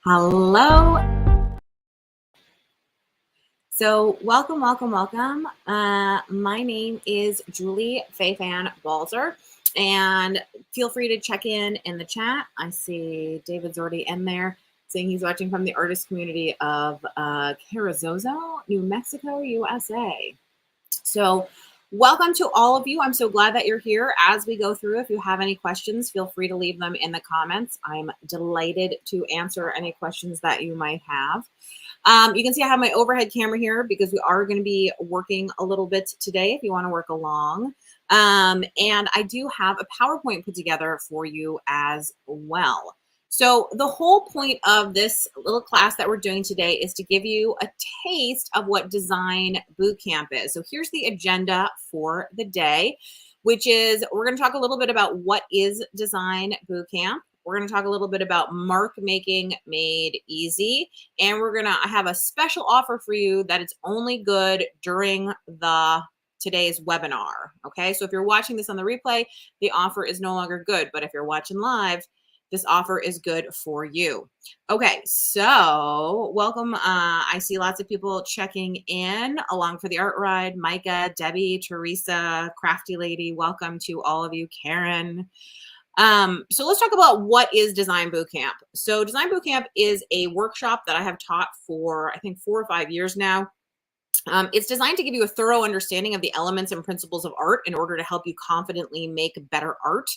Hello. So welcome. My name is Julie Fei-Fan Balzer, and feel free to check in the chat. I see David's already in there saying he's watching from the artist community of Carrizozo, New Mexico, USA. So welcome to all of you. I'm so glad that you're here. As we go through, if you have any questions, feel free to leave them in the comments. I'm delighted to answer any questions that you might have. You can see I have my overhead camera here because we are going to be working a little bit today if you want to work along. And I do have a PowerPoint put together for you as well. So the whole point of this little class that we're doing today is to give you a taste of what Design Bootcamp is. So here's the agenda for the day, which is we're going to talk a little bit about what is Design Bootcamp. We're going to talk a little bit about mark making made easy, and we're going to have a special offer for you that it's only good during today's webinar. Okay, so if you're watching this on the replay, the offer is no longer good, but if you're watching live, this offer is good for you. Okay, so welcome. I see lots of people checking in along for the art ride. Micah, Debbie, Teresa, Crafty Lady, welcome to all of you. Karen. So let's talk about what is Design Bootcamp. So Design Bootcamp is a workshop that I have taught for, I think, 4 or 5 years now. It's designed to give you a thorough understanding of the elements and principles of art in order to help you confidently make better art.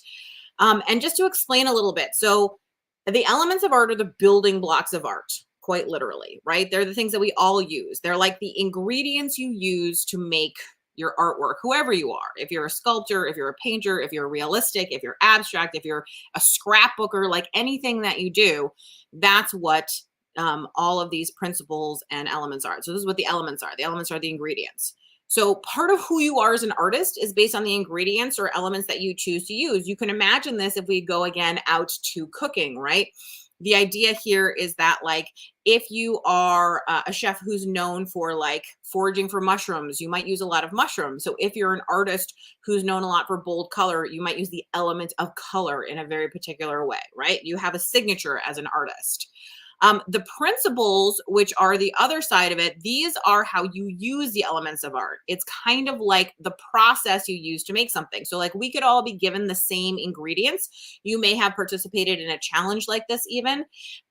And just to explain a little bit, so the elements of art are the building blocks of art, quite literally, right? They're the things that we all use. They're like the ingredients you use to make your artwork, whoever you are. If you're a sculptor, if you're a painter, if you're realistic, if you're abstract, if you're a scrapbooker, like anything that you do, that's what all of these principles and elements are. So this is what the elements are. The elements are the ingredients. So part of who you are as an artist is based on the ingredients or elements that you choose to use. You can imagine this if we go again out to cooking, right? The idea here is that, like, if you are a chef who's known for like foraging for mushrooms, you might use a lot of mushrooms. So if you're an artist who's known a lot for bold color, you might use the element of color in a very particular way, right? You have a signature as an artist. The principles, which are the other side of it, these are how you use the elements of art. It's kind of like the process you use to make something. So like we could all be given the same ingredients. You may have participated in a challenge like this even,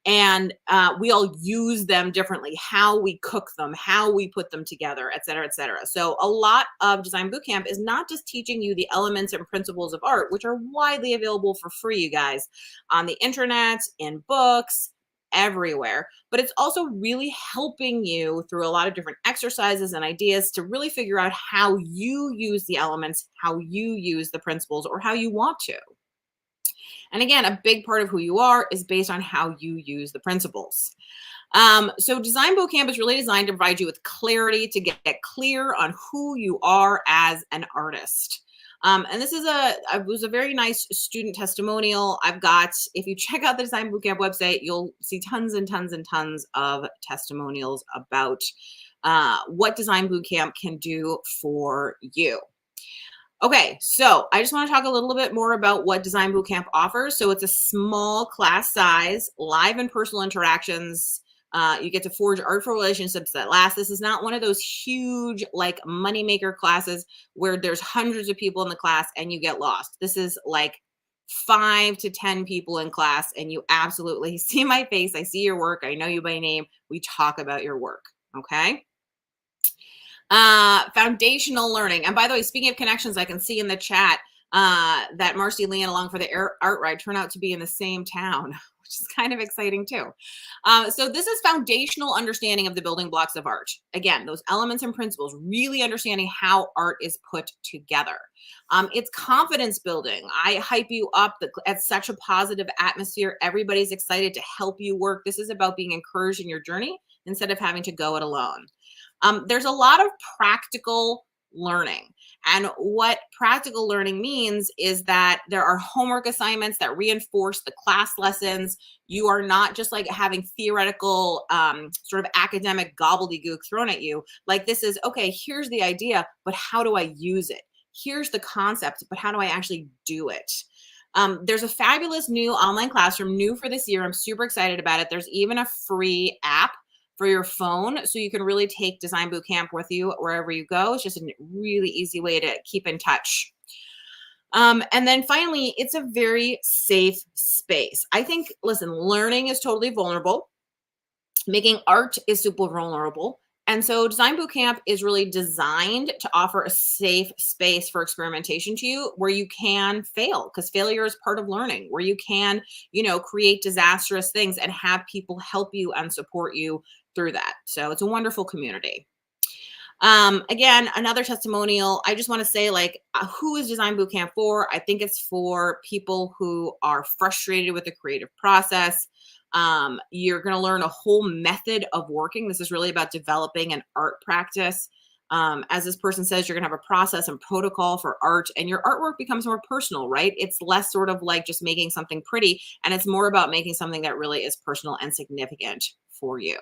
and we all use them differently, how we cook them, how we put them together, et cetera, et cetera. So a lot of Design Bootcamp is not just teaching you the elements and principles of art, which are widely available for free, you guys, on the internet, in books, everywhere, but it's also really helping you through a lot of different exercises and ideas to really figure out how you use the elements, how you use the principles, or how you want to. And again, a big part of who you are is based on how you use the principles. So Design Bootcamp is really designed to provide you with clarity to get clear on who you are as an artist. And this is it was a very nice student testimonial. I've got, if you check out the Design Bootcamp website, you'll see tons and tons and tons of testimonials about what Design Bootcamp can do for you. Okay, so I just want to talk a little bit more about what Design Bootcamp offers. So it's a small class size, live and personal interactions. You get to forge artful relationships that last. This is not one of those huge like moneymaker classes where there's hundreds of people in the class and you get lost. This is like 5 to 10 people in class and you absolutely see my face. I see your work. I know you by name. We talk about your work. Okay. Foundational learning. And by the way, speaking of connections, I can see in the chat that Marcy Lee and along for the art ride turn out to be in the same town, which is kind of exciting too. So this is foundational understanding of the building blocks of art. Again, those elements and principles, really understanding how art is put together. It's confidence building. I hype you up at such a positive atmosphere. Everybody's excited to help you work. This is about being encouraged in your journey instead of having to go it alone. There's a lot of practical learning. And what practical learning means is that there are homework assignments that reinforce the class lessons. You are not just like having theoretical sort of academic gobbledygook thrown at you. Like this is, okay, here's the idea, but how do I use it? Here's the concept, but how do I actually do it? There's a fabulous new online classroom, new for this year. I'm super excited about it. There's even a free app for your phone, so you can really take Design Bootcamp with you wherever you go. It's just a really easy way to keep in touch. And then finally, it's a very safe space. I think, listen, learning is totally vulnerable. Making art is super vulnerable. And so Design Bootcamp is really designed to offer a safe space for experimentation to you where you can fail, because failure is part of learning, where you can, create disastrous things and have people help you and support you through that. So it's a wonderful community. Again, another testimonial. I just want to say, who is Design Bootcamp for? I think it's for people who are frustrated with the creative process. You're going to learn a whole method of working. This is really about developing an art practice. As this person says, you're going to have a process and protocol for art, and your artwork becomes more personal, right? It's less sort of like just making something pretty, and it's more about making something that really is personal and significant for you.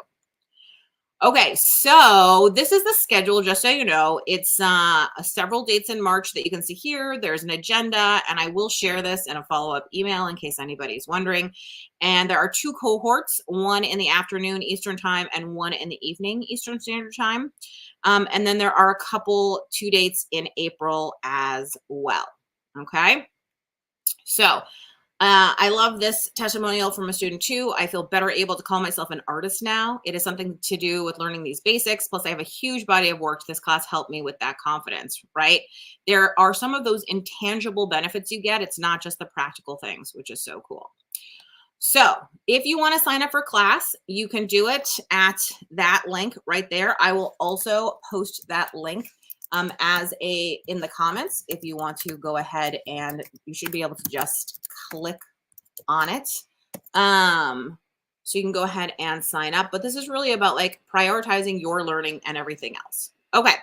Okay, so this is the schedule, just so you know. It's several dates in March that you can see here. There's an agenda, and I will share this in a follow-up email in case anybody's wondering. And there are 2 cohorts, one in the afternoon Eastern time and one in the evening Eastern Standard Time. And then there are a couple 2 dates in April as well. Okay, so I love this testimonial from a student too. I feel better able to call myself an artist now. It is something to do with learning these basics. Plus, I have a huge body of work. This class helped me with that confidence, right? There are some of those intangible benefits you get. It's not just the practical things, which is so cool. So if you want to sign up for class, you can do it at that link right there. I will also post that link in the comments if you want to go ahead, and you should be able to just click on it. So you can go ahead and sign up, but this is really about prioritizing your learning and everything else. Okay,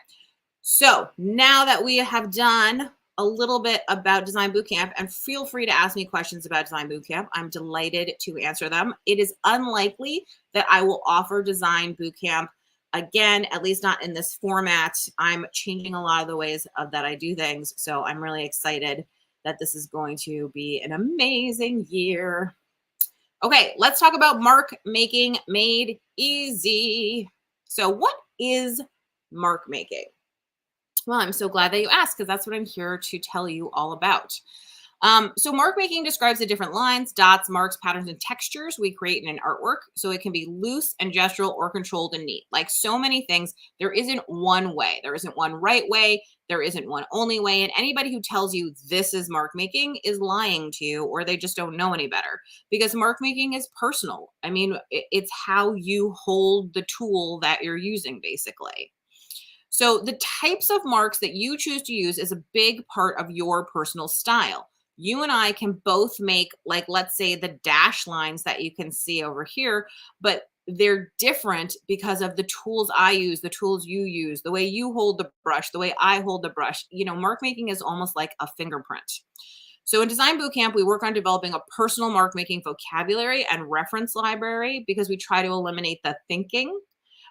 so now that we have done a little bit about Design Bootcamp, and feel free to ask me questions about Design Bootcamp. I'm delighted to answer them. It is unlikely that I will offer Design Bootcamp again, at least not in this format. I'm changing a lot of the ways that I do things. So I'm really excited that this is going to be an amazing year. Okay, let's talk about mark making made easy. So what is mark making? Well, I'm so glad that you asked, because that's what I'm here to tell you all about. So mark making describes the different lines, dots, marks, patterns, and textures we create in an artwork. So it can be loose and gestural or controlled and neat. Like so many things, there isn't one way. There isn't one right way. There isn't one only way. And anybody who tells you this is mark making is lying to you, or they just don't know any better, because mark making is personal. I mean, it's how you hold the tool that you're using, basically. So the types of marks that you choose to use is a big part of your personal style. You and I can both make, let's say, the dash lines that you can see over here, but they're different because of the tools I use, the tools you use, the way you hold the brush, the way I hold the brush. Mark making is almost like a fingerprint. So in Design Bootcamp, we work on developing a personal mark making vocabulary and reference library, because we try to eliminate the thinking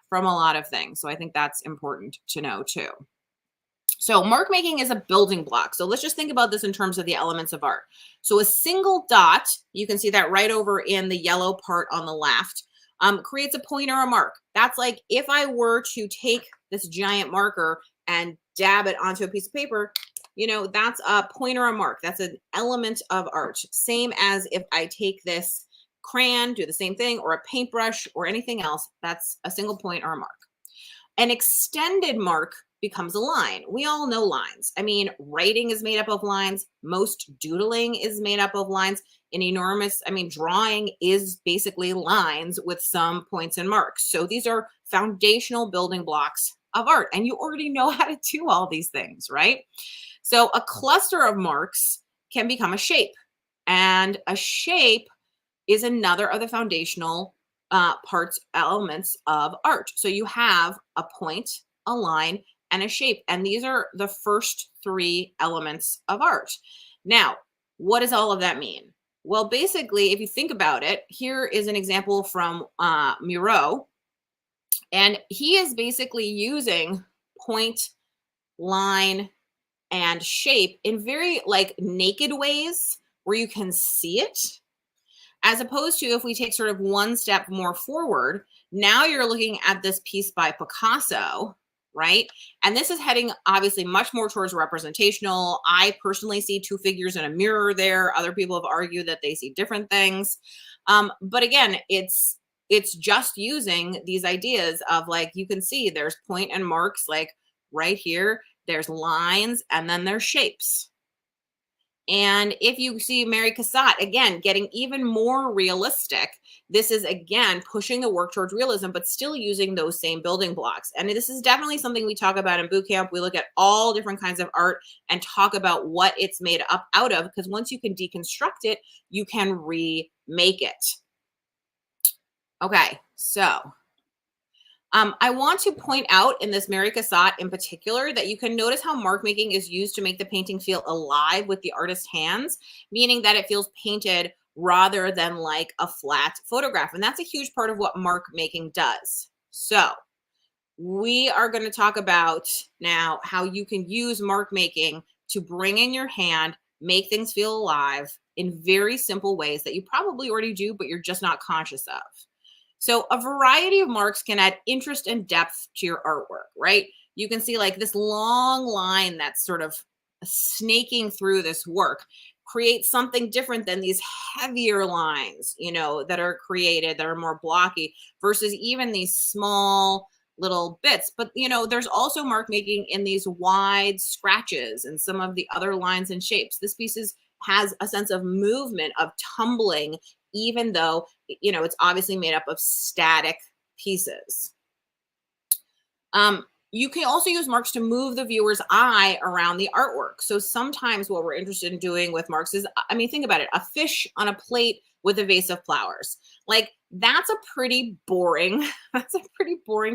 from a lot of things. So I think that's important to know too. So mark making is a building block. So let's just think about this in terms of the elements of art. So a single dot, you can see that right over in the yellow part on the left, creates a point or a mark. That's like if I were to take this giant marker and dab it onto a piece of paper, that's a point or a mark. That's an element of art. Same as if I take this crayon, do the same thing, or a paintbrush or anything else, that's a single point or a mark. An extended mark becomes a line. We all know lines. I mean, writing is made up of lines. Most doodling is made up of lines. Drawing is basically lines with some points and marks. So these are foundational building blocks of art, and you already know how to do all these things, right? So a cluster of marks can become a shape, and a shape is another of the foundational elements of art. So you have a point, a line, and a shape. And these are the first 3 elements of art. Now, what does all of that mean? Well, basically, if you think about it, here is an example from Miro. And he is basically using point, line, and shape in very naked ways, where you can see it, as opposed to if we take sort of one step more forward, now you're looking at this piece by Picasso, right? And this is heading obviously much more towards representational. I personally see two figures in a mirror there. Other people have argued that they see different things. But again, it's just using these ideas of, like, you can see there's point and marks, like right here, there's lines, and then there's shapes. And if you see Mary Cassatt, again, getting even more realistic, this is, again, pushing the work towards realism, but still using those same building blocks. And this is definitely something we talk about in boot camp. We look at all different kinds of art and talk about what it's made up out of, because once you can deconstruct it, you can remake it. Okay, so I want to point out in this Mary Cassatt in particular that you can notice how mark making is used to make the painting feel alive with the artist's hands, meaning that it feels painted rather than like a flat photograph. And that's a huge part of what mark making does. So we are going to talk about now how you can use mark making to bring in your hand, make things feel alive in very simple ways that you probably already do, but you're just not conscious of. So a variety of marks can add interest and depth to your artwork, right? You can see like this long line that's sort of snaking through this work creates something different than these heavier lines, you know, that are created, that are more blocky, versus even these small little bits. But, you know, there's also mark making in these wide scratches and some of the other lines and shapes. This piece has a sense of movement, of tumbling, even though, you know, it's obviously made up of static pieces. You can also use marks to move the viewer's eye around the artwork. So sometimes what we're interested in doing with marks is, I mean, think about it, a fish on a plate with a vase of flowers. Like, that's a pretty boring,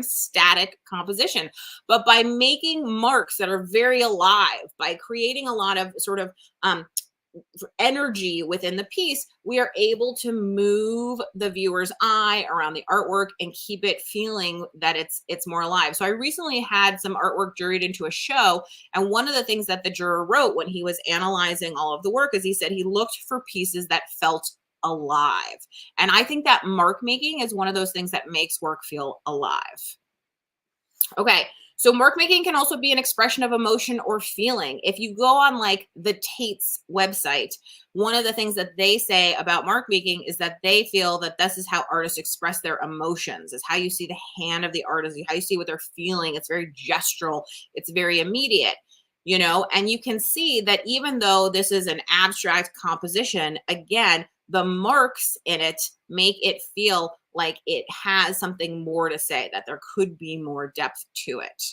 static composition. But by making marks that are very alive, by creating a lot of sort of energy within the piece, we are able to move the viewer's eye around the artwork and keep it feeling that it's more alive. So I recently had some artwork juried into a show, and one of the things that the juror wrote when he was analyzing all of the work is he said he looked for pieces that felt alive. And I think that mark making is one of those things that makes work feel alive. Okay, so mark making can also be an expression of emotion or feeling. If you go on like the Tate's website, one of the things that they say about mark making is that they feel that this is how artists express their emotions. It's how you see the hand of the artist, how you see what they're feeling. It's very gestural. It's very immediate, you know, and you can see that even though this is an abstract composition, again, the marks in it make it feel like it has something more to say, that there could be more depth to it.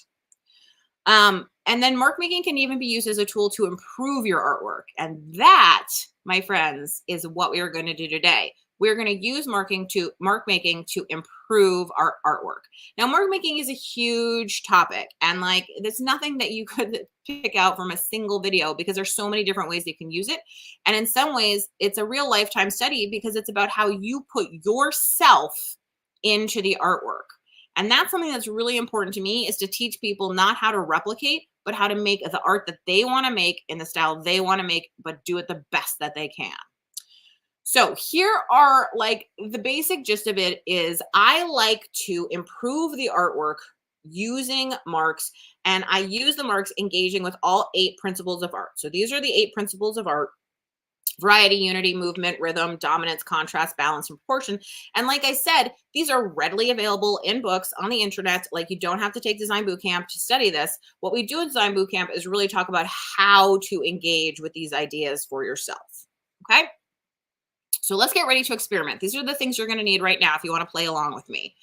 And then mark making can even be used as a tool to improve your artwork. And that, my friends, is what we are going to do today. We're going to use mark making to improve our artwork. Now, mark making is a huge topic, and like, there's nothing that you could pick out from a single video because there's so many different ways you can use it. And in some ways, it's a real lifetime study because it's about how you put yourself into the artwork. And that's something that's really important to me, is to teach people not how to replicate, but how to make the art that they want to make in the style they want to make, but do it the best that they can. So here are like the basic gist of it is I like to improve the artwork using marks, and I use the marks engaging with all 8 principles of art. So these are the 8 principles of art: variety, unity, movement, rhythm, dominance, contrast, balance, and proportion. And like I said, these are readily available in books on the internet. Like, you don't have to take Design Bootcamp to study this. What we do in Design Bootcamp is really talk about how to engage with these ideas for yourself. Okay? So let's get ready to experiment. These are the things you're going to need right now if you want to play along with me.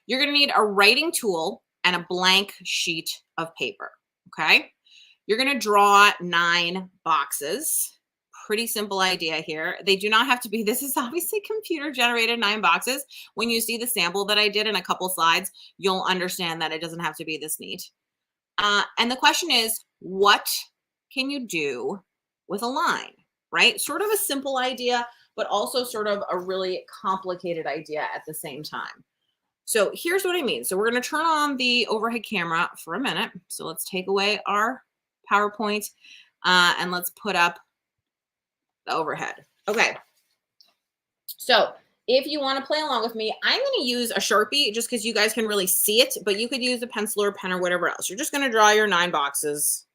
You're going to need a writing tool and a blank sheet of paper. Okay? You're going to draw 9 boxes. Pretty simple idea here. They do not have to be, this is obviously computer generated 9 boxes. When you see the sample that I did in a couple slides, you'll understand that it doesn't have to be this neat. And the question is, what can you do with a line, right? Sort of a simple idea, but also sort of a really complicated idea at the same time. So here's what I mean. So we're going to turn on the overhead camera for a minute. So let's take away our PowerPoint and let's put up the overhead. Okay. So if you want to play along with me, I'm going to use a Sharpie just because you guys can really see it, but you could use a pencil or pen or whatever else. You're just going to draw your 9 boxes.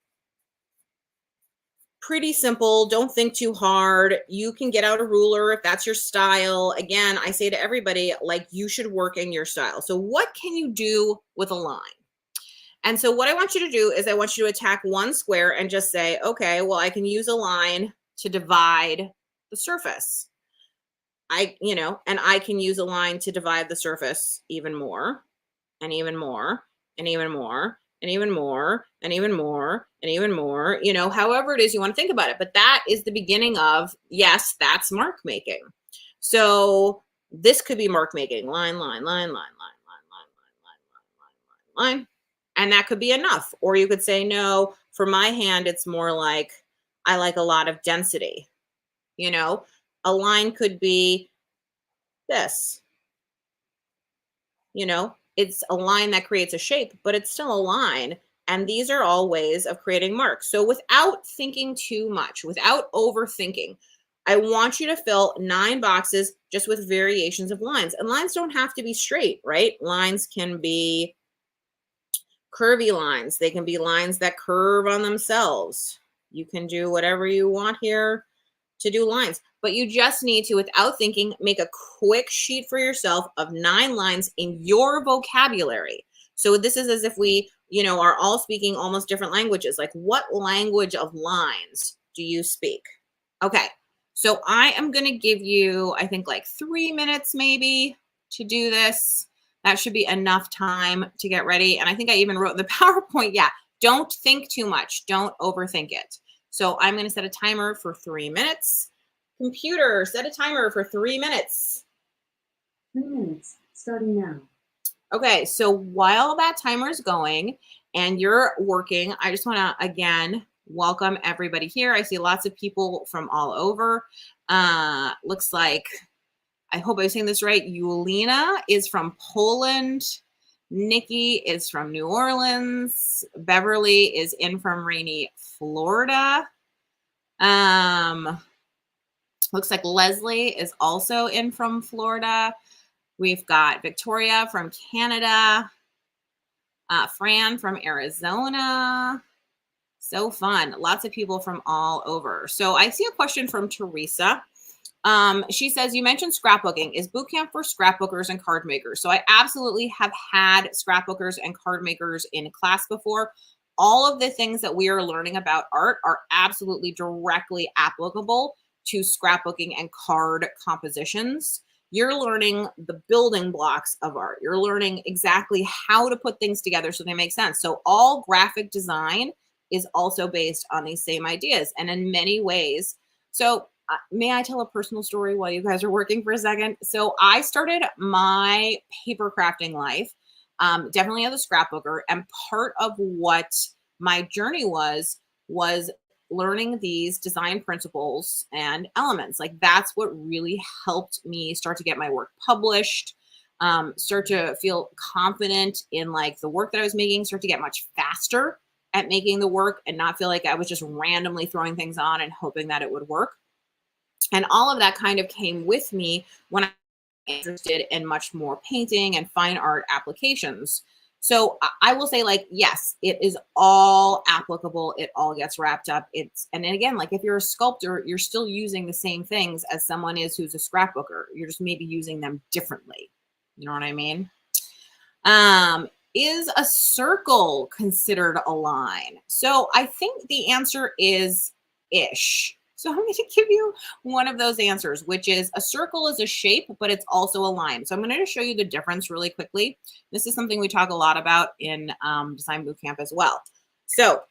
Pretty simple. Don't think too hard. You can get out a ruler if that's your style. Again, I say to everybody, like, you should work in your style. So what can you do with a line? And so what I want you to do is I want you to attack one square and just say, okay, well, I can use a line to divide the surface. And I can use a line to divide the surface even more and even more and even more and even more and even more and even more, however it is you want to think about it. But that is the beginning of, yes, that's mark making. So this could be mark making, line, line, line, line, line, line, line, line, line, line, line, line. And that could be enough. Or you could say, no, for my hand, it's more like, I like a lot of density. A line could be this, it's a line that creates a shape, but it's still a line. And these are all ways of creating marks. So without thinking too much, without overthinking, I want you to fill 9 boxes just with variations of lines. And lines don't have to be straight, right? Lines can be curvy lines. They can be lines that curve on themselves. You can do whatever you want here to do lines, but you just need to, without thinking, make a quick sheet for yourself of 9 lines in your vocabulary. So this is as if we, are all speaking almost different languages. Like, what language of lines do you speak? Okay. So I am going to give you, I think, like 3 minutes maybe to do this. That should be enough time to get ready. And I think I even wrote in the PowerPoint, yeah, don't think too much. Don't overthink it. So I'm going to set a timer for 3 minutes. Computer, set a timer for 3 minutes. 3 minutes, starting now. Okay, so while that timer is going and you're working, I just want to, again, welcome everybody here. I see lots of people from all over. Looks like, I hope I'm saying this right, Yulina is from Poland. Nikki is from New Orleans. Beverly is in from rainy Florida. Looks like Leslie is also in from Florida. We've got Victoria from Canada. Fran from Arizona. So fun. Lots of people from all over. So I see a question from Teresa. She says, you mentioned scrapbooking. Is bootcamp for scrapbookers and card makers? So I absolutely have had scrapbookers and card makers in class before. All of the things that we are learning about art are absolutely directly applicable to scrapbooking and card compositions. You're learning the building blocks of art. You're learning exactly how to put things together so they make sense. So all graphic design is also based on these same ideas. And in many ways, so may I tell a personal story while you guys are working for a second? So I started my paper crafting life definitely as a scrapbooker. And part of what my journey was learning these design principles and elements. Like, that's what really helped me start to get my work published, start to feel confident in like the work that I was making, start to get much faster at making the work and not feel like I was just randomly throwing things on and hoping that it would work. And all of that kind of came with me when I was interested in much more painting and fine art applications. So I will say, like, yes, it is all applicable. It all gets wrapped up. And then again, like if you're a sculptor, you're still using the same things as someone is who's a scrapbooker. You're just maybe using them differently. You know what I mean? Is a circle considered a line? So I think the answer is ish. So I'm going to give you one of those answers, which is a circle is a shape, but it's also a line. So I'm going to show you the difference really quickly. This is something we talk a lot about in Design Bootcamp as well. So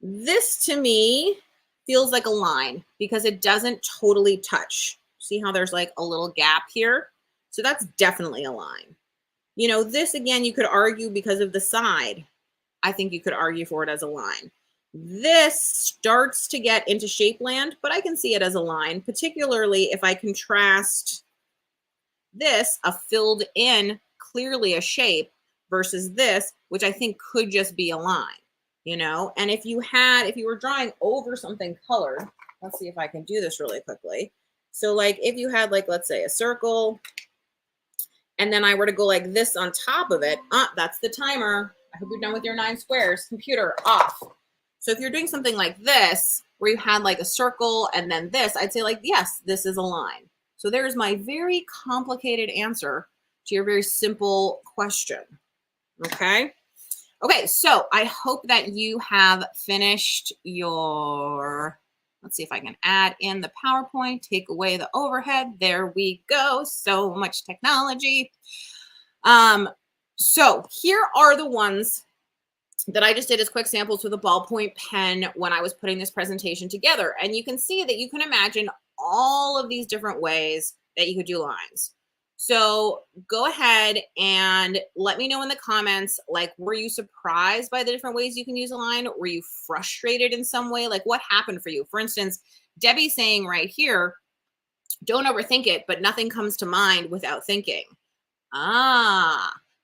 this to me feels like a line because it doesn't totally touch. See how there's like a little gap here? So that's definitely a line. You know, this again, you could argue because of the side. I think you could argue for it as a line. This starts to get into shape land, but I can see it as a line, particularly if I contrast this, a filled in, clearly a shape, versus this, which I think could just be a line, you know? And if you were drawing over something colored, let's see if I can do this really quickly. So like if you had like, let's say a circle, and then I were to go like this on top of it, that's the timer. I hope you're done with your 9 squares. Computer off. So if you're doing something like this, where you had like a circle and then this, I'd say like, yes, this is a line. So there's my very complicated answer to your very simple question. Okay. Okay, so I hope that you have finished your, let's see if I can add in the PowerPoint, take away the overhead. There we go. So much technology. So here are the ones that I just did as quick samples with a ballpoint pen when I was putting this presentation together. And you can see that you can imagine all of these different ways that you could do lines. So go ahead and let me know in the comments, like, were you surprised by the different ways you can use a line? Were you frustrated in some way? Like what happened for you? For instance, Debbie's saying right here, don't overthink it, but nothing comes to mind without thinking.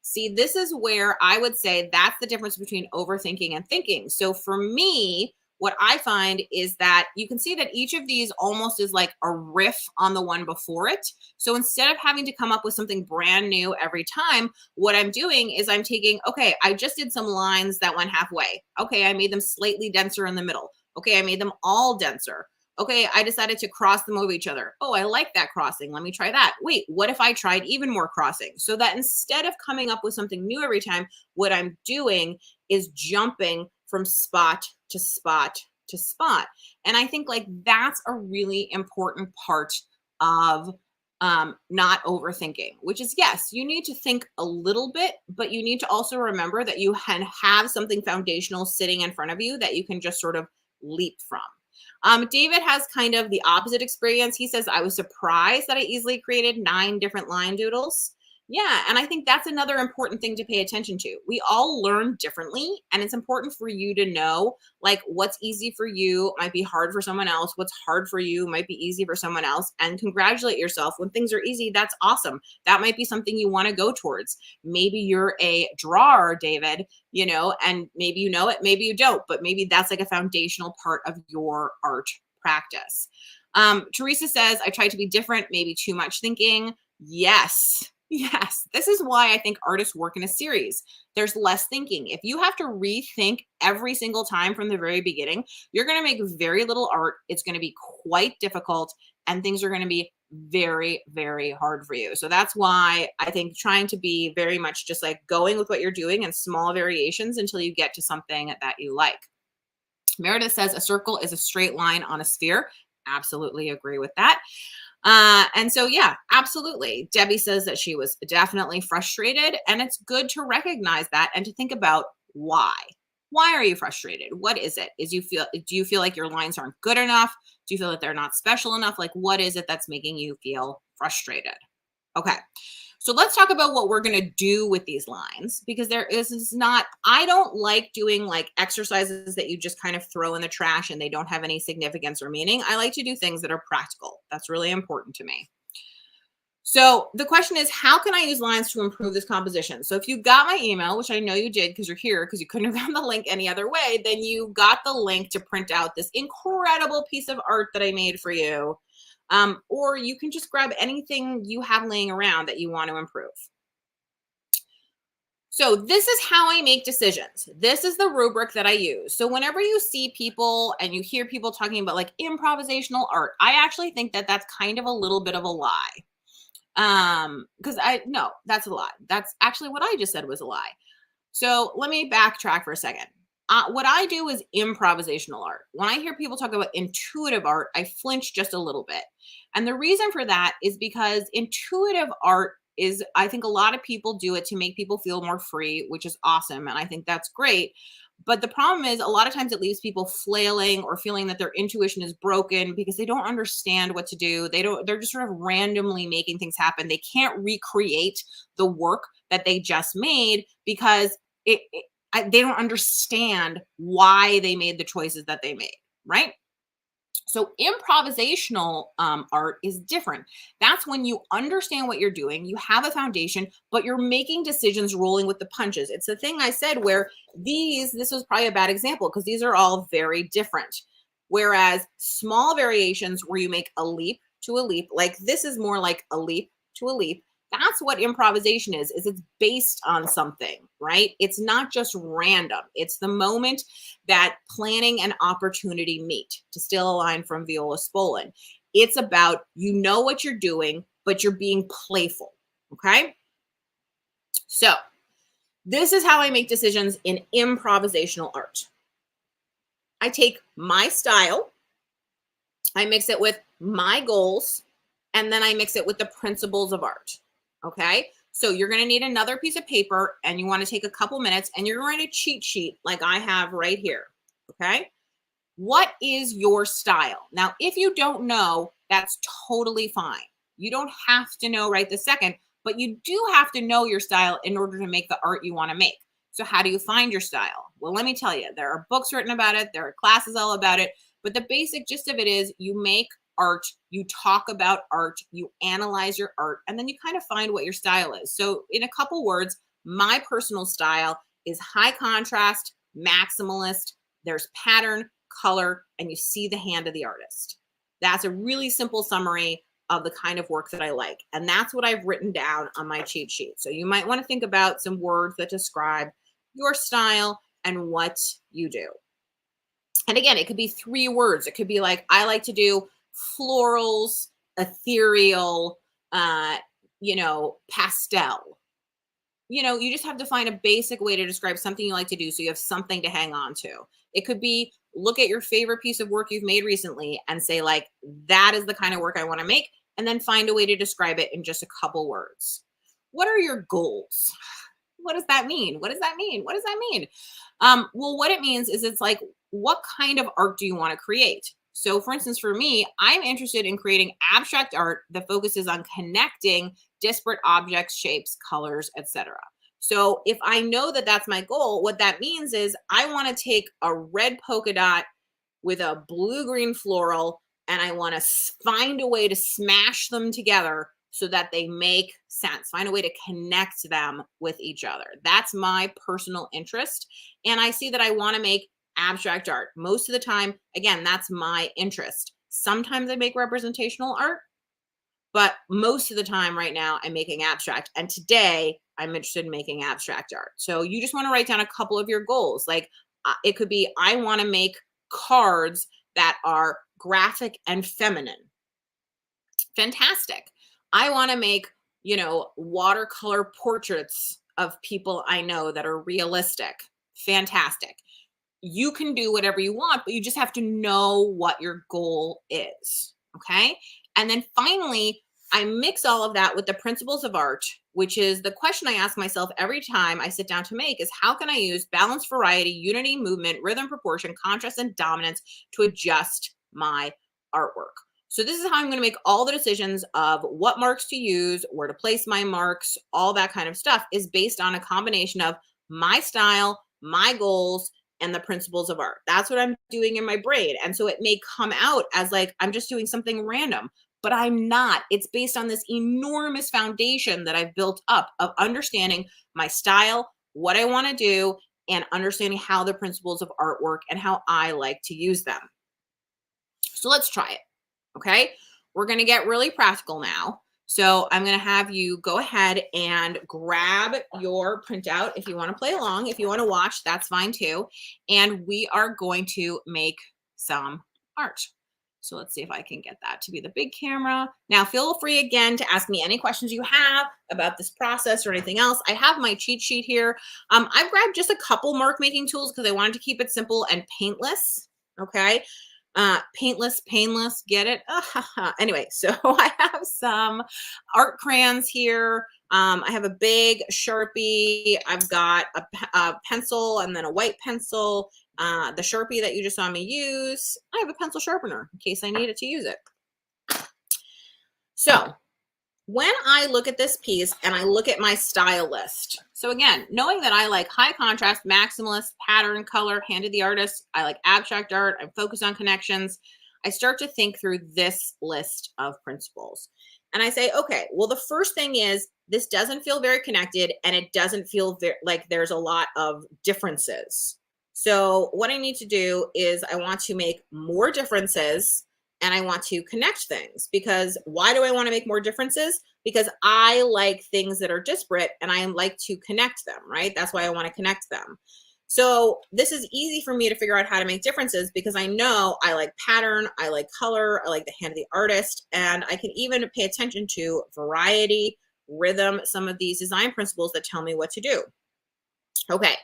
See, this is where I would say that's the difference between overthinking and thinking. So for me, what I find is that you can see that each of these almost is like a riff on the one before it. So instead of having to come up with something brand new every time, what I'm doing is I'm taking, okay, I just did some lines that went halfway. Okay, I made them slightly denser in the middle. Okay, I made them all denser. Okay, I decided to cross them over each other. Oh, I like that crossing. Let me try that. Wait, what if I tried even more crossing? So that instead of coming up with something new every time, what I'm doing is jumping from spot to spot to spot. And I think like that's a really important part of not overthinking, which is, yes, you need to think a little bit, but you need to also remember that you can have something foundational sitting in front of you that you can just sort of leap from. David has kind of the opposite experience. He says, I was surprised that I easily created 9 different line doodles. Yeah, and I think that's another important thing to pay attention to. We all learn differently, and it's important for you to know, like, what's easy for you might be hard for someone else. What's hard for you might be easy for someone else, and congratulate yourself. When things are easy, that's awesome. That might be something you want to go towards. Maybe you're a drawer, David, you know, and maybe you know it, maybe you don't, but maybe that's like a foundational part of your art practice. Teresa says, I tried to be different, maybe too much thinking. Yes. Yes, this is why I think artists work in a series. There's less thinking. If you have to rethink every single time from the very beginning, you're going to make very little art. It's going to be quite difficult, and things are going to be very, very hard for you. So that's why I think trying to be very much just like going with what you're doing and small variations until you get to something that you like. Meredith says a circle is a straight line on a sphere. Absolutely agree with that. And so, yeah, absolutely. Debbie says that she was definitely frustrated, and it's good to recognize that and to think about why. Why are you frustrated? What is it? Do you feel like your lines aren't good enough? Do you feel that they're not special enough? Like, what is it that's making you feel frustrated? Okay. So let's talk about what we're going to do with these lines, because I don't like doing like exercises that you just kind of throw in the trash and they don't have any significance or meaning. I like to do things that are practical. That's really important to me. So the question is, how can I use lines to improve this composition? So if you got my email, which I know you did because you're here, because you couldn't have found the link any other way, then you got the link to print out this incredible piece of art that I made for you. Or you can just grab anything you have laying around that you want to improve. So this is how I make decisions. This is the rubric that I use. So whenever you see people and you hear people talking about like improvisational art, I actually think that that's kind of a little bit of a lie. Because no, that's a lie. That's actually what I just said was a lie. So let me backtrack for a second. What I do is improvisational art. When I hear people talk about intuitive art, I flinch just a little bit. And the reason for that is because intuitive art is, I think a lot of people do it to make people feel more free, which is awesome. And I think that's great. But the problem is a lot of times it leaves people flailing or feeling that their intuition is broken because they don't understand what to do. They're just sort of randomly making things happen. They can't recreate the work that they just made because they don't understand why they made the choices that they made, right? So improvisational art is different. That's when you understand what you're doing, you have a foundation, but you're making decisions rolling with the punches. It's the thing I said where this was probably a bad example because these are all very different. Whereas small variations where you make a leap to a leap, like this is more like a leap to a leap. That's what improvisation is it's based on something, right? It's not just random. It's the moment that planning and opportunity meet, to steal a line from Viola Spolin. It's about, you know what you're doing, but you're being playful, okay? So this is how I make decisions in improvisational art. I take my style, I mix it with my goals, and then I mix it with the principles of art. Okay. So you're going to need another piece of paper, and you want to take a couple minutes, and you're going to write a cheat sheet like I have right here. Okay. What is your style? Now, if you don't know, that's totally fine. You don't have to know right this second, but you do have to know your style in order to make the art you want to make. So how do you find your style? Well, let me tell you, there are books written about it. There are classes all about it. But the basic gist of it is you make art, you talk about art, you analyze your art, and then you kind of find what your style is. So in a couple words, my personal style is high contrast, maximalist. There's pattern, color, and you see the hand of the artist. That's a really simple summary of the kind of work that I like. And that's what I've written down on my cheat sheet. So you might want to think about some words that describe your style and what you do. And again, it could be 3 words. It could be like, I like to do florals, ethereal, pastel. You just have to find a basic way to describe something you like to do so you have something to hang on to. It could be, look at your favorite piece of work you've made recently and say, like, that is the kind of work I want to make, and then find a way to describe it in just a couple words. What are your goals? What does that mean? What does that mean? What does that mean? Well, what it means is it's like, what kind of art do you want to create? So for instance, for me, I'm interested in creating abstract art that focuses on connecting disparate objects, shapes, colors, etc. So if I know that that's my goal, what that means is I want to take a red polka dot with a blue-green floral, and I want to find a way to smash them together so that they make sense, find a way to connect them with each other. That's my personal interest. And I see that I want to make abstract art. Most of the time, again, that's my interest. Sometimes I make representational art, but most of the time right now I'm making abstract. And today I'm interested in making abstract art. So you just want to write down a couple of your goals. Like it could be, I want to make cards that are graphic and feminine. Fantastic. I want to make, watercolor portraits of people I know that are realistic. Fantastic. You can do whatever you want, but you just have to know what your goal is. Okay. And then finally, I mix all of that with the principles of art, which is the question I ask myself every time I sit down to make is, how can I use balance, variety, unity, movement, rhythm, proportion, contrast, and dominance to adjust my artwork? So this is how I'm going to make all the decisions of what marks to use, where to place my marks, all that kind of stuff is based on a combination of my style, my goals, and the principles of art. That's what I'm doing in my brain. And so it may come out as like, I'm just doing something random, but I'm not. It's based on this enormous foundation that I've built up of understanding my style, what I want to do, and understanding how the principles of art work and how I like to use them. So let's try it. Okay. We're going to get really practical now. So I'm going to have you go ahead and grab your printout if you want to play along. If you want to watch, that's fine too. And we are going to make some art. So let's see if I can get that to be the big camera. Now, feel free again to ask me any questions you have about this process or anything else. I have my cheat sheet here. I've grabbed just a couple mark making tools because I wanted to keep it simple and paintless. Okay. Paintless, painless, get it? Anyway, so I have some art crayons here. I have a big Sharpie. I've got a pencil and then a white pencil. The Sharpie that you just saw me use. I have a pencil sharpener in case I needed to use it. So when I look at this piece and I look at my style list, so again, knowing that I like high contrast, maximalist, pattern, color, hand of the artist, I like abstract art, I'm focused on connections, I start to think through this list of principles. And I say, okay, well, the first thing is this doesn't feel very connected and it doesn't feel like there's a lot of differences. So what I need to do is I want to make more differences and I want to connect things, because why do I want to make more differences? Because I like things that are disparate and I like to connect them, right? That's why I want to connect them. So this is easy for me to figure out how to make differences because I know I like pattern, I like color, I like the hand of the artist, and I can even pay attention to variety, rhythm, some of these design principles that tell me what to do. Okay,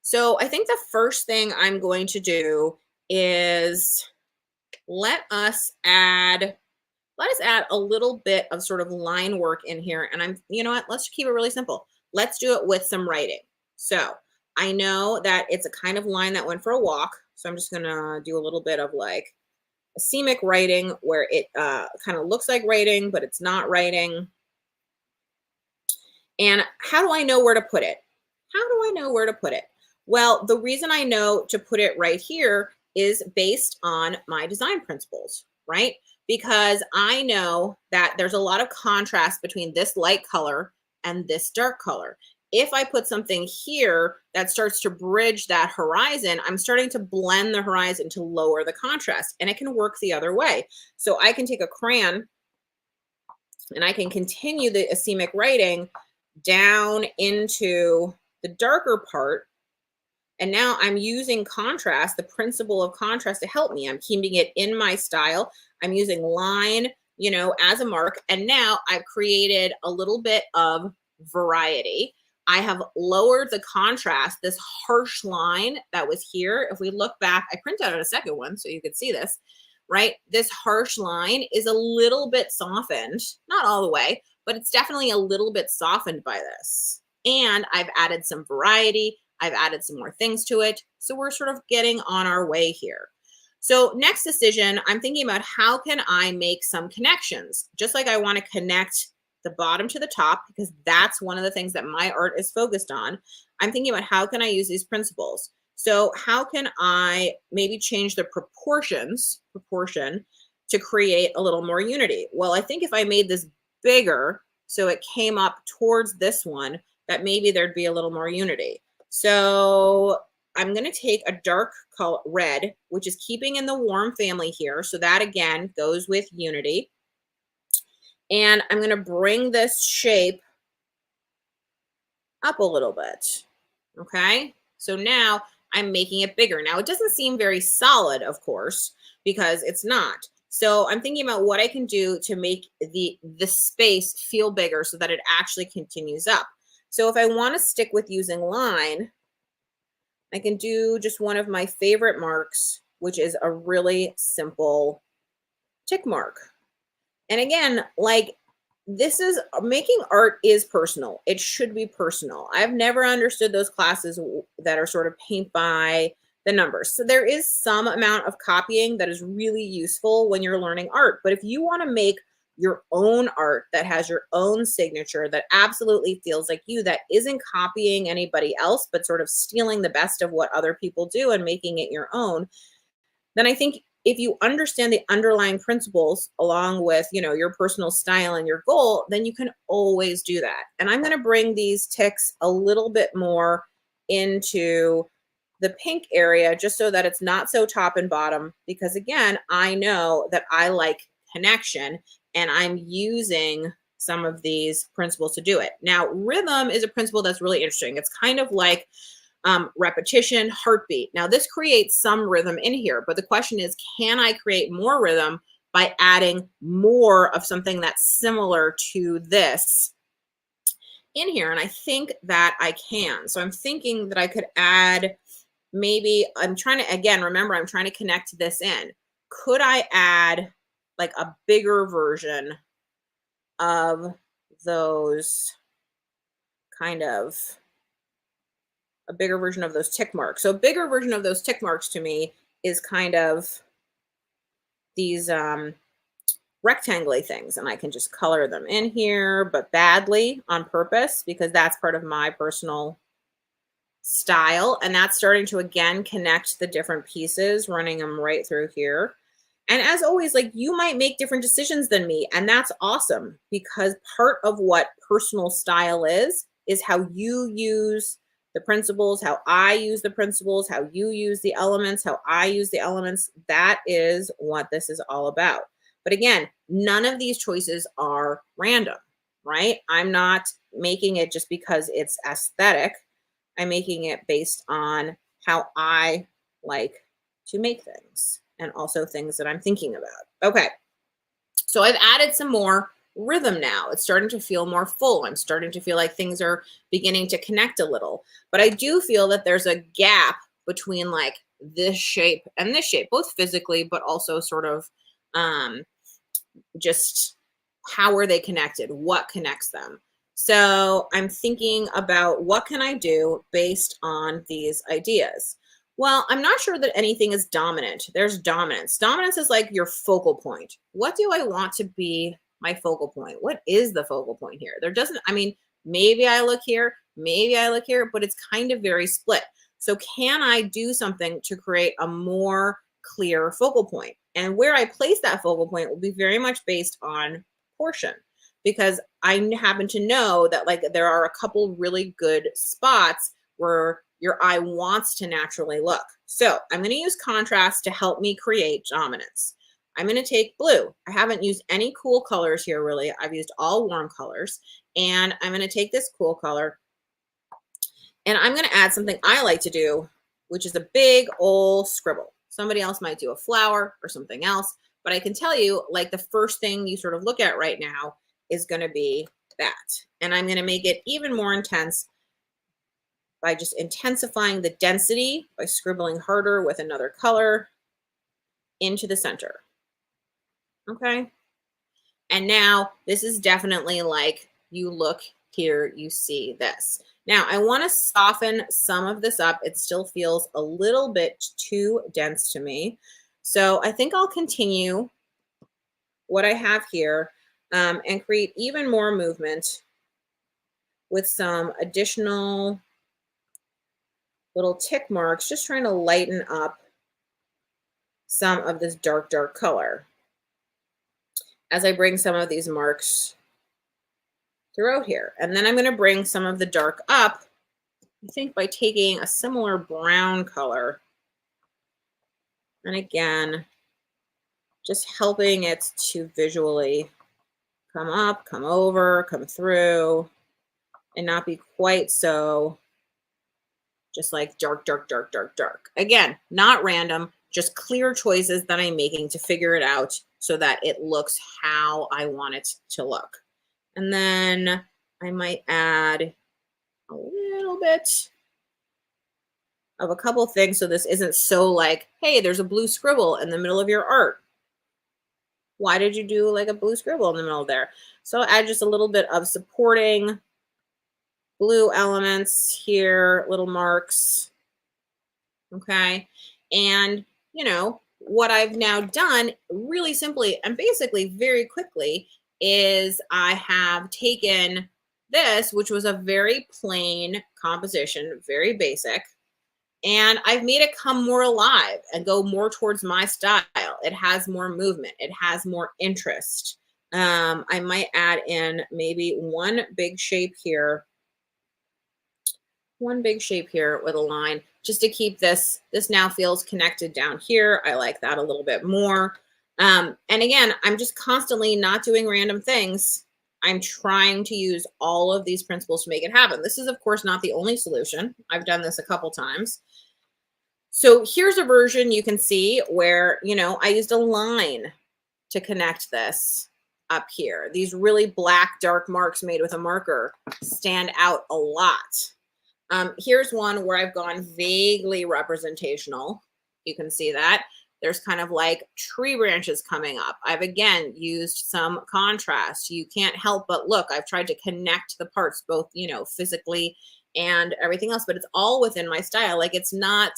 so I think the first thing I'm going to do is let us add a little bit of sort of line work in here. And you know what, let's keep it really simple. Let's do it with some writing. So I know that it's a kind of line that went for a walk. So I'm just gonna do a little bit of like a scenic writing where it kind of looks like writing, but it's not writing. And how do I know where to put it? How do I know where to put it? Well, the reason I know to put it right here is based on my design principles, right? Because I know that there's a lot of contrast between this light color and this dark color. If I put something here that starts to bridge that horizon, I'm starting to blend the horizon to lower the contrast, and it can work the other way. So I can take a crayon and I can continue the asemic writing down into the darker part. And now I'm using contrast, the principle of contrast, to help me. I'm keeping it in my style. I'm using line, you know, as a mark. And now I've created a little bit of variety. I have lowered the contrast, this harsh line that was here. If we look back, I printed out a second one so you could see this, right? This harsh line is a little bit softened, not all the way, but it's definitely a little bit softened by this. And I've added some variety. I've added some more things to it. So we're sort of getting on our way here. So next decision, I'm thinking about how can I make some connections? Just like I want to connect the bottom to the top, because that's one of the things that my art is focused on. I'm thinking about how can I use these principles? So how can I maybe change the proportion to create a little more unity? Well, I think if I made this bigger, so it came up towards this one, that maybe there'd be a little more unity. So I'm going to take a dark color, red, which is keeping in the warm family here. So that again goes with unity. And I'm going to bring this shape up a little bit. Okay. So now I'm making it bigger. Now it doesn't seem very solid, of course, because it's not. So I'm thinking about what I can do to make the space feel bigger so that it actually continues up. So if I want to stick with using line, I can do just one of my favorite marks, which is a really simple tick mark. And again, like, this is making art is personal. It should be personal. I've never understood those classes that are sort of paint by the numbers. So there is some amount of copying that is really useful when you're learning art. But if you want to make your own art that has your own signature, that absolutely feels like you, that isn't copying anybody else, but sort of stealing the best of what other people do and making it your own, then I think if you understand the underlying principles along with, you know, your personal style and your goal, then you can always do that. And I'm going to bring these ticks a little bit more into the pink area just so that it's not so top and bottom, because again, I know that I like connection and I'm using some of these principles to do it. Now, rhythm is a principle that's really interesting. It's kind of like repetition, heartbeat. Now, this creates some rhythm in here, but the question is, can I create more rhythm by adding more of something that's similar to this in here? And I think that I can. So I'm thinking that I could add, maybe I'm trying to, again, remember, I'm trying to connect this in. Could I add like a bigger version of those kind of, a bigger version of those tick marks? So a bigger version of those tick marks to me is kind of these rectangle things, and I can just color them in here, but badly on purpose, because that's part of my personal style. And that's starting to, again, connect the different pieces, running them right through here. And as always, like, you might make different decisions than me, and that's awesome, because part of what personal style is how you use the principles, how I use the principles, how you use the elements, how I use the elements. That is what this is all about. But again, none of these choices are random, right? I'm not making it just because it's aesthetic. I'm making it based on how I like to make things and also things that I'm thinking about. Okay. So I've added some more rhythm now. It's starting to feel more full. I'm starting to feel like things are beginning to connect a little. But I do feel that there's a gap between like this shape and this shape, both physically, but also sort of just how are they connected? What connects them? So I'm thinking about what can I do based on these ideas? Well, I'm not sure that anything is dominant. There's dominance. Dominance is like your focal point. What do I want to be my focal point? What is the focal point here? There doesn't, I mean, maybe I look here, maybe I look here, but it's kind of very split. So can I do something to create a more clear focal point? And where I place that focal point will be very much based on portion, because I happen to know that like there are a couple really good spots where your eye wants to naturally look. So I'm going to use contrast to help me create dominance. I'm going to take blue. I haven't used any cool colors here really. I've used all warm colors. And I'm going to take this cool color and I'm going to add something I like to do, which is a big old scribble. Somebody else might do a flower or something else, but I can tell you like the first thing you sort of look at right now is going to be that. And I'm going to make it even more intense by just intensifying the density by scribbling harder with another color into the center. Okay. And now this is definitely like you look here, you see this. Now I want to soften some of this up. It still feels a little bit too dense to me. So I think I'll continue what I have here and create even more movement with some additional little tick marks, just trying to lighten up some of this dark, dark color as I bring some of these marks throughout here. And then I'm going to bring some of the dark up, I think by taking a similar brown color. And again, just helping it to visually come up, come over, come through, and not be quite so just like dark, dark, dark, dark, dark. Again, not random, just clear choices that I'm making to figure it out so that it looks how I want it to look. And then I might add a little bit of a couple things so this isn't so like, hey, there's a blue scribble in the middle of your art. Why did you do like a blue scribble in the middle there? So I'll add just a little bit of supporting blue elements here, little marks. Okay. And, you know, what I've now done really simply and basically very quickly is I have taken this, which was a very plain composition, very basic, and I've made it come more alive and go more towards my style. It has more movement. It has more interest. I might add in maybe one big shape here with a line just to keep this now feels connected down here. I like that a little bit more. And again, I'm just constantly not doing random things. I'm trying to use all of these principles to make it happen. This is, of course, not the only solution. I've done this a couple times. So here's a version you can see where, you know, I used a line to connect this up here. These really black, dark marks made with a marker stand out a lot. Here's one where I've gone vaguely representational. You can see that. There's kind of like tree branches coming up. I've again used some contrast. You can't help but look. I've tried to connect the parts both, you know, physically and everything else, but it's all within my style. Like it's not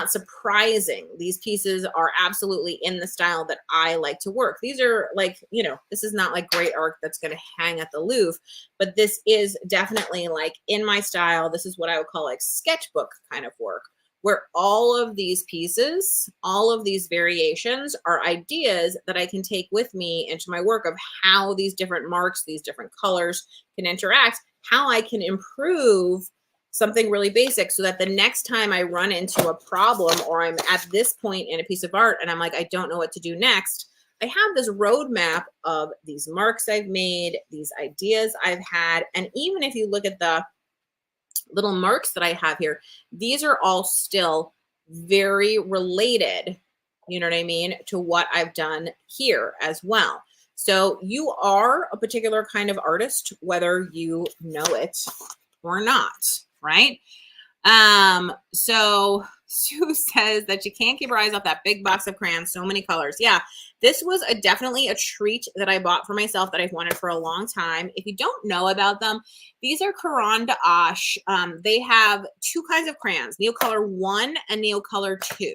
surprising. These pieces are absolutely in the style that I like to work. These are like, you know, this is not like great art that's going to hang at the Louvre, but this is definitely like in my style. This is what I would call like sketchbook kind of work, where all of these pieces, all of these variations are ideas that I can take with me into my work of how these different marks, these different colors can interact, how I can improve something really basic so that the next time I run into a problem or I'm at this point in a piece of art and I'm like, I don't know what to do next, I have this roadmap of these marks I've made, these ideas I've had. And even if you look at the little marks that I have here, these are all still very related, you know what I mean, to what I've done here as well. So you are a particular kind of artist, whether you know it or not, right? So Sue says that she can't keep her eyes off that big box of crayons, so many colors. Yeah, this was definitely a treat that I bought for myself that I've wanted for a long time. If you don't know about them, these are Caran d'Ache. They have two kinds of crayons, Neocolor 1 and Neocolor 2.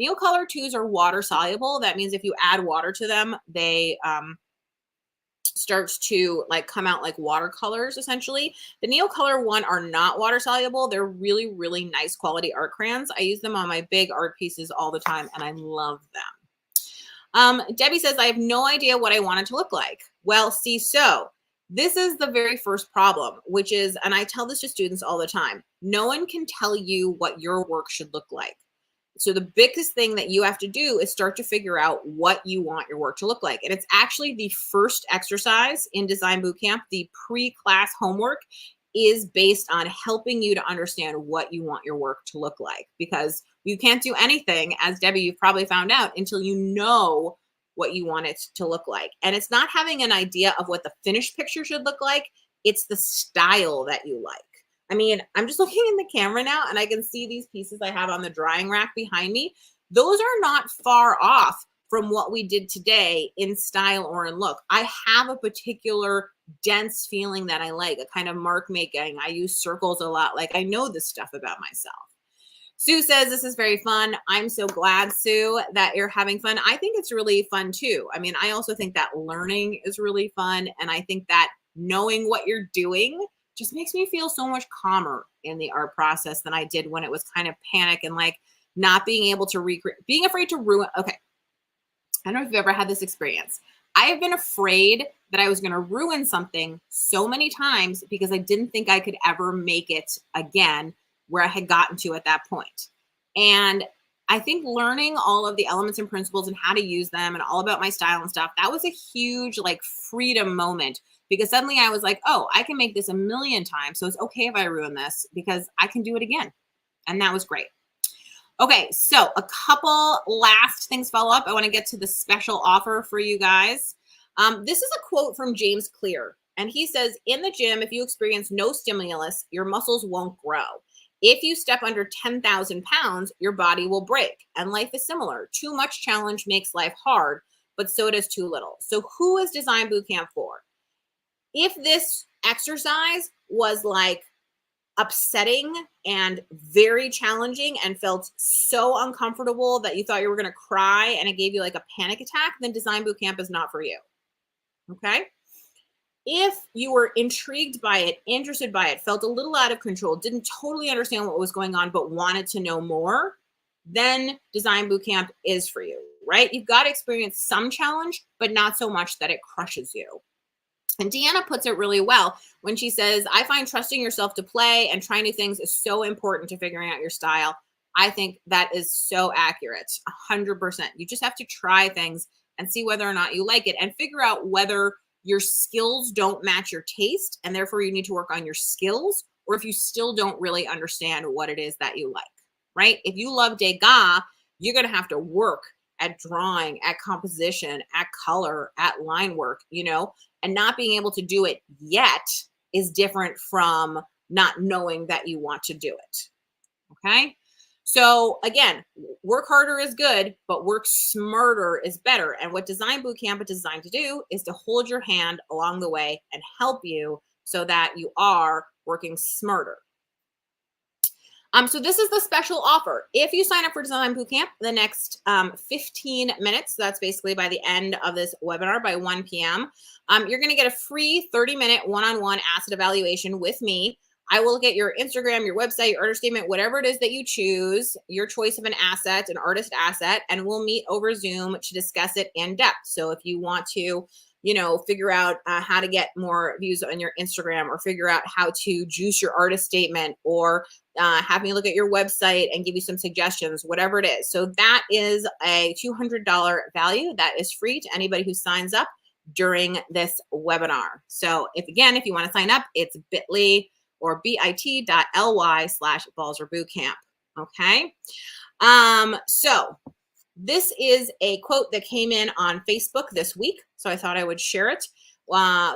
Neocolor 2s are water soluble. That means if you add water to them, they starts to like come out like watercolors essentially. The Neocolor 1 are not water soluble. They're really, really nice quality art crayons. I use them on my big art pieces all the time and I love them. Debbie says, I have no idea what I want it to look like. Well, see, so this is the very first problem, which is, and I tell this to students all the time, no one can tell you what your work should look like. So the biggest thing that you have to do is start to figure out what you want your work to look like. And it's actually the first exercise in Design Bootcamp. The pre-class homework is based on helping you to understand what you want your work to look like, because you can't do anything, as Debbie, you've probably found out, until you know what you want it to look like. And it's not having an idea of what the finished picture should look like. It's the style that you like. I mean, I'm just looking in the camera now and I can see these pieces I have on the drying rack behind me. Those are not far off from what we did today in style or in look. I have a particular dense feeling that I like, a kind of mark making. I use circles a lot. Like I know this stuff about myself. Sue says, this is very fun. I'm so glad, Sue, that you're having fun. I think it's really fun too. I mean, I also think that learning is really fun. And I think that knowing what you're doing just makes me feel so much calmer in the art process than I did when it was kind of panic and like not being able to recreate, being afraid to ruin. Okay. I don't know if you've ever had this experience. I have been afraid that I was going to ruin something so many times because I didn't think I could ever make it again where I had gotten to at that point. And I think learning all of the elements and principles and how to use them and all about my style and stuff, that was a huge like freedom moment, because suddenly I was like, oh, I can make this a million times. So it's okay if I ruin this because I can do it again. And that was great. Okay, so a couple last things follow up. I want to get to the special offer for you guys. This is a quote from James Clear. And he says, in the gym, if you experience no stimulus, your muscles won't grow. If you step under 10,000 pounds, your body will break. And life is similar. Too much challenge makes life hard, but so does too little. So who is Design Bootcamp for? If this exercise was like upsetting and very challenging and felt so uncomfortable that you thought you were going to cry and it gave you like a panic attack, then Design Bootcamp is not for you. Okay? If you were intrigued by it, interested by it, felt a little out of control, didn't totally understand what was going on, but wanted to know more, then Design Bootcamp is for you, right? You've got to experience some challenge, but not so much that it crushes you. And Deanna puts it really well when she says, I find trusting yourself to play and try new things is so important to figuring out your style. I think that is so accurate, 100%. You just have to try things and see whether or not you like it and figure out whether your skills don't match your taste and therefore you need to work on your skills, or if you still don't really understand what it is that you like, right? If you love Degas, you're going to have to work at drawing, at composition, at color, at line work, you know, and not being able to do it yet is different from not knowing that you want to do it. Okay. So again, work harder is good, but work smarter is better. And what Design Bootcamp is designed to do is to hold your hand along the way and help you so that you are working smarter. So this is the special offer. If you sign up for Design Bootcamp the next 15 minutes, so that's basically by the end of this webinar by 1 p.m., you're going to get a free 30-minute one-on-one asset evaluation with me. I will look at your Instagram, your website, your order statement, whatever it is that you choose, your choice of an asset, an artist asset, and we'll meet over Zoom to discuss it in depth. So if you want to figure out how to get more views on your Instagram, or figure out how to juice your artist statement, or have me look at your website and give you some suggestions, whatever it is. So that is a $200 value that is free to anybody who signs up during this webinar. So if you want to sign up, it's bit.ly or bit.ly/Balzer Bootcamp. Okay. So this is a quote that came in on Facebook this week, so I thought I would share it.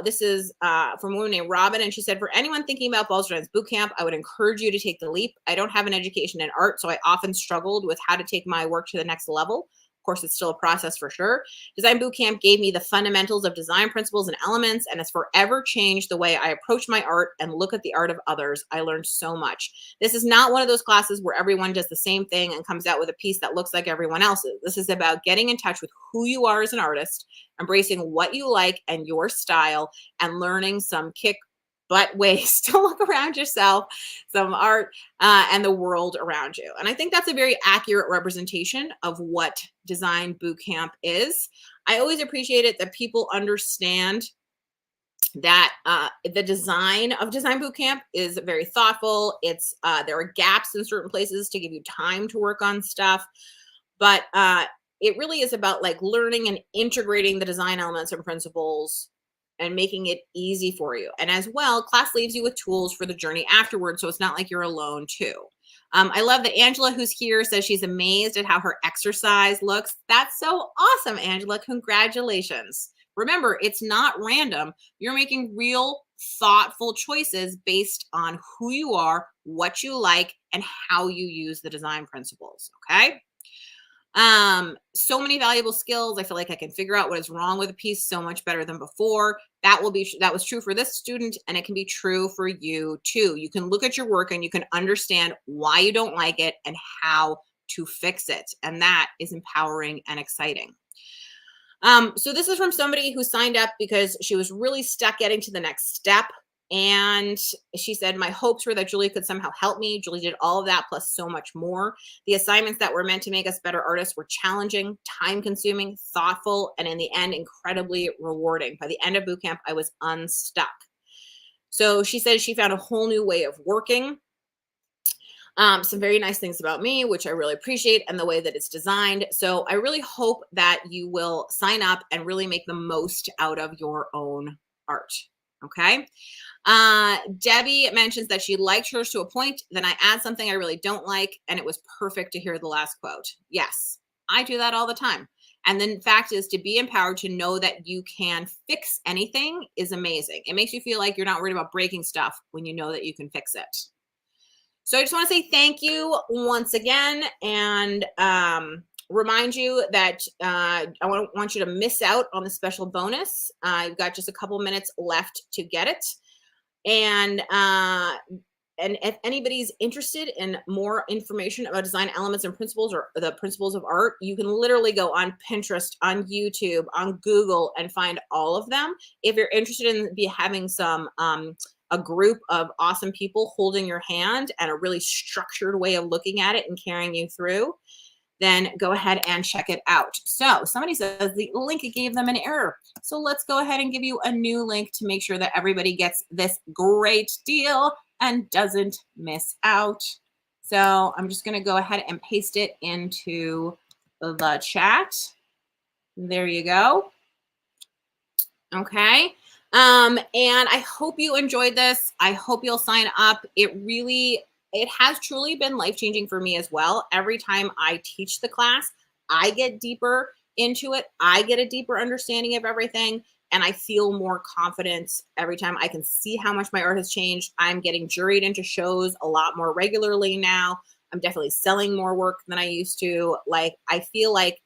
This is from a woman named Robin, and she said, for anyone thinking about Balzer Designs Bootcamp, I would encourage you to take the leap. I don't have an education in art, so I often struggled with how to take my work to the next level. Of course, it's still a process for sure. Design Bootcamp gave me the fundamentals of design principles and elements, and has forever changed the way I approach my art and look at the art of others. I learned so much. This is not one of those classes where everyone does the same thing and comes out with a piece that looks like everyone else's. This is about getting in touch with who you are as an artist, embracing what you like and your style, and learning some kick butt ways to look around yourself, some art, and the world around you. And I think that's a very accurate representation of what Design Bootcamp is. I always appreciate it that people understand that the design of Design Bootcamp is very thoughtful. It's there are gaps in certain places to give you time to work on stuff, but it really is about like learning and integrating the design elements and principles and making it easy for you. And as well, class leaves you with tools for the journey afterwards, so it's not like you're alone too. I love that Angela, who's here, says she's amazed at how her exercise looks. That's so awesome, Angela. Congratulations. Remember, it's not random. You're making real, thoughtful choices based on who you are, what you like, and how you use the design principles, okay? So many valuable skills. I feel like I can figure out what is wrong with a piece so much better than before. That was true for this student, and it can be true for you too. You can look at your work and you can understand why you don't like it and how to fix it. And that is empowering and exciting. So this is from somebody who signed up because she was really stuck getting to the next step. And she said, my hopes were that Julie could somehow help me. Julie did all of that plus so much more. The assignments that were meant to make us better artists were challenging, time consuming, thoughtful, and in the end, incredibly rewarding. By the end of bootcamp, I was unstuck. So she said she found a whole new way of working. Some very nice things about me, which I really appreciate, and the way that it's designed. So I really hope that you will sign up and really make the most out of your own art. Okay. Debbie mentions that she liked hers to a point. Then I add something I really don't like, and it was perfect to hear the last quote. Yes, I do that all the time. And the fact is, to be empowered to know that you can fix anything is amazing. It makes you feel like you're not worried about breaking stuff when you know that you can fix it. So I just want to say thank you once again, and remind you that I want you to miss out on the special bonus. I've got just a couple minutes left to get it. And if anybody's interested in more information about design elements and principles, or the principles of art, you can literally go on Pinterest, on YouTube, on Google, and find all of them. If you're interested in having some a group of awesome people holding your hand and a really structured way of looking at it and carrying you through, then go ahead and check it out. So somebody says the link gave them an error. So let's go ahead and give you a new link to make sure that everybody gets this great deal and doesn't miss out. So I'm just going to go ahead and paste it into the chat. There you go. Okay. And I hope you enjoyed this. I hope you'll sign up. It has truly been life-changing for me as well. Every time I teach the class, I get deeper into it. I get a deeper understanding of everything, and I feel more confident every time. I can see how much my art has changed. I'm getting juried into shows a lot more regularly now. I'm definitely selling more work than I used to. Like, I feel like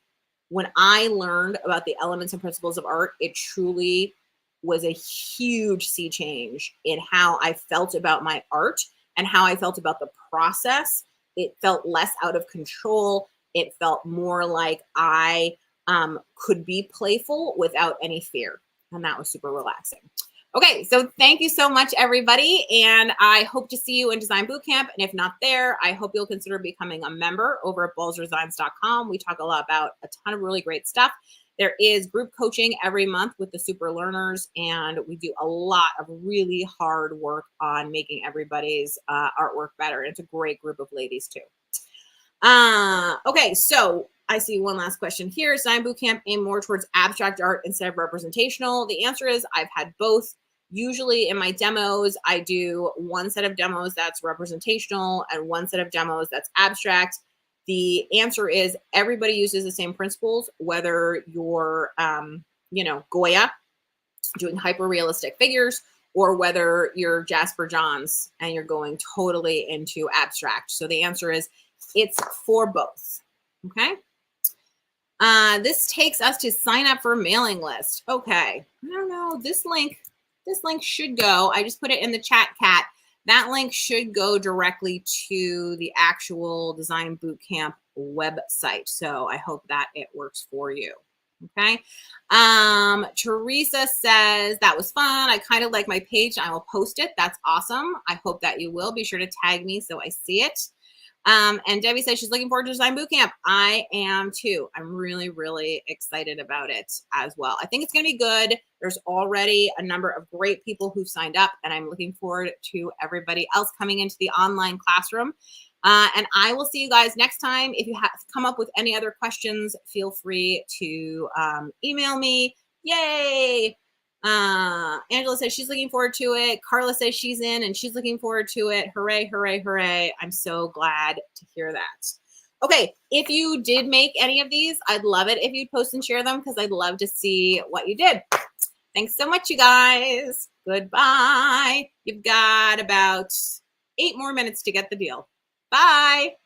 when I learned about the elements and principles of art, it truly was a huge sea change in how I felt about my art and how I felt about the process. It felt less out of control. It felt more like I could be playful without any fear. And that was super relaxing. Okay, so thank you so much, everybody. And I hope to see you in Design Bootcamp. And if not there, I hope you'll consider becoming a member over at balzerdesigns.com. We talk a lot about a ton of really great stuff. There is group coaching every month with the super learners, and we do a lot of really hard work on making everybody's artwork better. It's a great group of ladies too. Okay, so I see one last question here. Design Bootcamp aim more towards abstract art instead of representational? The answer is I've had both. Usually in my demos, I do one set of demos that's representational and one set of demos that's abstract. The answer is everybody uses the same principles, whether you're, Goya, doing hyper realistic figures, or whether you're Jasper Johns and you're going totally into abstract. So the answer is it's for both. Okay. This takes us to sign up for mailing list. Okay. I don't know. This link should go. I just put it in the chat, Cat. That link should go directly to the actual Design Bootcamp website. So I hope that it works for you. Okay. Teresa says that was fun. I kind of like my page. I will post it. That's awesome. I hope that you will. Be sure to tag me so I see it. And Debbie says she's looking forward to Design Bootcamp. I am too. I'm really, really excited about it as well. I think it's going to be good. There's already a number of great people who've signed up, and I'm looking forward to everybody else coming into the online classroom. And I will see you guys next time. If you have come up with any other questions, feel free to email me. Yay! Angela says she's looking forward to it. Carla says she's in and she's looking forward to it. Hooray, hooray, hooray. I'm so glad to hear that. Okay, if you did make any of these, I'd love it if you'd post and share them because I'd love to see what you did. Thanks so much, you guys. Goodbye. You've got about 8 more minutes to get the deal. Bye.